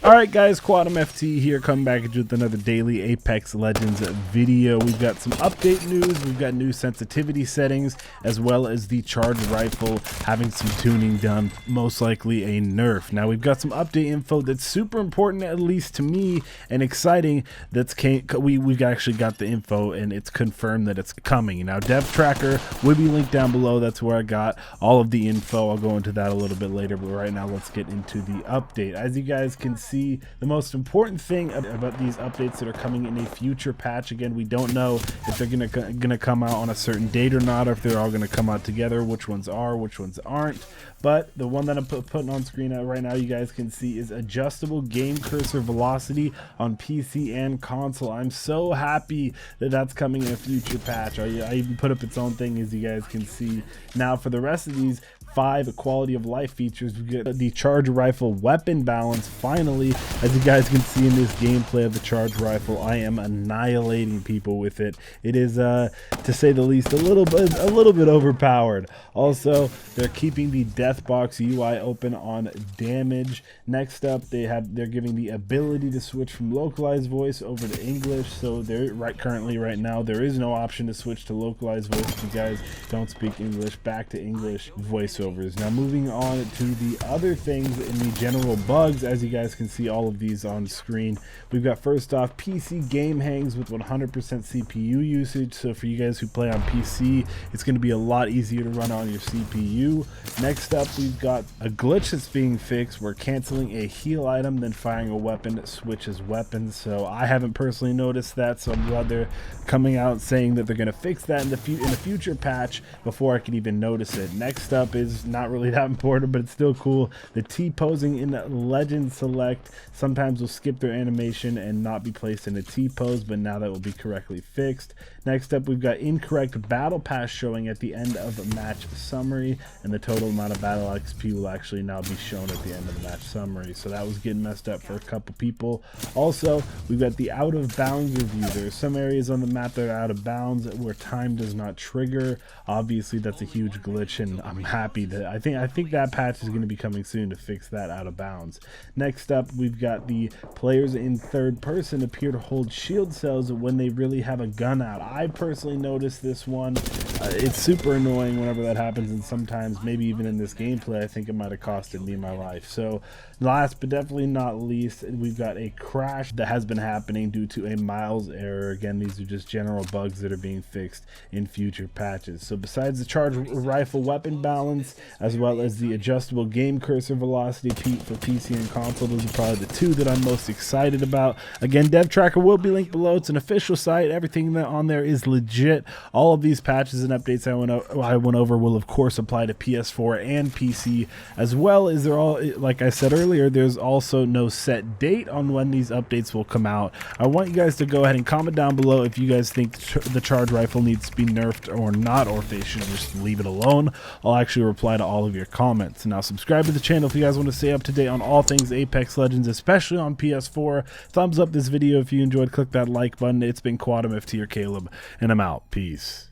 Alright guys, Quadmft here, coming back with another daily Apex Legends video. We've got some update news, we've got new sensitivity settings, as well as the charged rifle having some tuning done, most likely a nerf. Now we've got some update info that's super important, at least to me, and exciting. We've actually got the info and it's confirmed that it's coming. Now dev tracker will be linked down below, that's where I got all of the info. I'll go into that a little bit later, but right now let's get into the update. As you guys can see, the most important thing about these updates that are coming in a future patch, again, we don't know if they're gonna come out on a certain date or not, or if they're all gonna come out together, which ones are, which ones aren't. But the one that I'm putting on screen right now, you guys can see, is adjustable game cursor velocity on PC and console. I'm so happy that that's coming in a future patch. I even put up its own thing, as you guys can see. Now for the rest of these 5 quality of life features, we get the charged rifle weapon balance. Finally, as you guys can see in this gameplay of the charged rifle, I am annihilating people with it. It is to say the least a little bit overpowered. Also, they're keeping the death box UI open on damage. Next up, they're giving the ability to switch from localized voice over to English. So currently right now there is no option to switch to localized voice if you guys don't speak English. Back to English voiceovers. Now moving on to the other things in the general bugs, as you guys can see all of these on screen. We've got, first off, PC game hangs with 100% CPU usage. So for you guys who play on PC, it's going to be a lot easier to run on your CPU. Next up, we've got a glitch that's being fixed where canceling a heal item then firing a weapon switches weapons. So I haven't personally noticed that, so I'm glad they're coming out saying that they're going to fix that in the future patch before I can even notice it. Next up is not really that important, but it's still cool. The T-posing in Legend Select sometimes will skip their animation and not be placed in a T-pose, but now that will be correctly fixed. Next up, we've got incorrect battle pass showing at the end of a match summary, and the total amount of battle XP will actually now be shown at the end of the match summary. So that was getting messed up for a couple people. Also, we've got the out of bounds review. There are some areas on the map that are out of bounds where time does not trigger. Obviously that's a huge glitch, and I'm happy that I think that patch is going to be coming soon to fix that out of bounds. Next up, we've got the players in third person appear to hold shield cells when they really have a gun out. I personally noticed this one. It's super annoying whenever that happens, and sometimes maybe even in this gameplay I think it might have costed me my life. So last but definitely not least, we've got a crash that has been happening due to a Miles error. Again, these are just general bugs that are being fixed in future patches. So besides the charged rifle weapon balance, as well as the adjustable game cursor velocity for PC and console, those are probably the two that I'm most excited about. Again, dev tracker will be linked below. It's an official site. Everything on there is legit. All of these patches and updates I went over will of course apply to PS4 and PC, as well as they're all, like I said earlier, there's also no set date on when these updates will come out. I want you guys to go ahead and comment down below if you guys think the charged rifle needs to be nerfed or not, or if they should just leave it alone. I'll actually reply to all of your comments. Now subscribe to the channel if you guys want to stay up to date on all things Apex Legends, especially on PS4. Thumbs up this video if you enjoyed. Click that like button. It's been Quadmft here, Caleb, and I'm out. Peace.